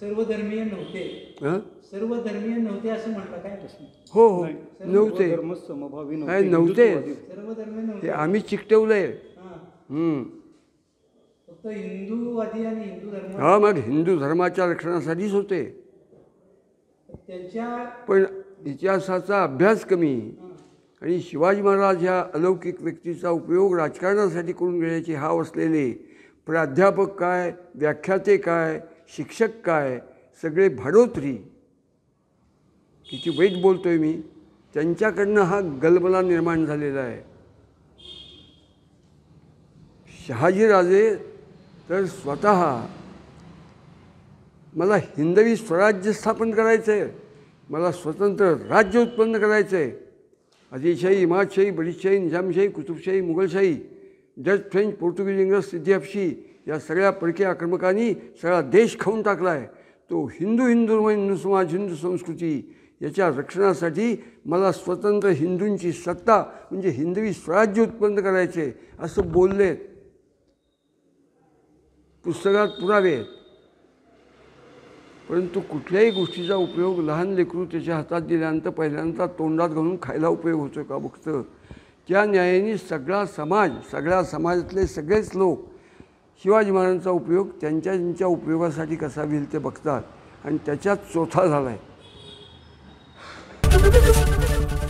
सर्वधर्मीय नव्हते. हं? सर्वधर्मीय नव्हते असं म्हटलं काय प्रश्न? हो हो नव्हते समभावी काय नव्हते सर्वधर्मीय हे नव्हते. आम्ही चिकटवलंय. हां. फक्त हिंदूवादी आणि हिंदू धर्म हा मग हिंदू धर्माच्या रक्षणासाठीच होते. त्यांच्या पण इतिहासाचा अभ्यास कमी आणि शिवाजी महाराज ह्या अलौकिक व्यक्तीचा उपयोग राजकारणासाठी करून घेण्याची हाव असलेले प्राध्यापक काय, व्याख्याते काय, शिक्षक काय, सगळे भाडोत्री. किती वाईट बोलतोय मी, त्यांच्याकडनं हा गलबला निर्माण झालेला आहे. शहाजीराजे तर स्वतः मला हिंदवी स्वराज्य स्थापन करायचं आहे, मला स्वतंत्र राज्य उत्पन्न करायचं आहे. आदिलशाही, इमादशाही, बरीदशाही, निजामशाही, कुतुबशाही, मुघलशाही, डच, फ्रेंच, पोर्तुगीज, इंग्रज, सिद्धी हफशी या सगळ्या परकीय आक्रमकांनी सगळा देश खाऊन टाकला आहे. तो हिंदू हिंदू समाज, हिंदू संस्कृती याच्या रक्षणासाठी मला स्वतंत्र हिंदूंची सत्ता म्हणजे हिंदवी स्वराज्य उत्पन्न करायचे असं बोलले. पुस्तकात पुरावे आहेत. परंतु कुठल्याही गोष्टीचा उपयोग लहान लेकरू त्याच्या हातात दिल्यानंतर पहिल्यांदा तोंडात घालून खायला उपयोग होतो का बघतं. त्या न्यायाने सगळा समाज, सगळ्या समाजातले सगळेच लोक शिवाजी महाराजांचा उपयोग त्यांच्या उपयोगासाठी कसा होईल ते बघतात आणि त्याच्यात चोथा झाला आहे.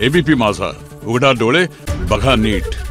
एबीपी माझा, उघडा डोळे बघा नीट.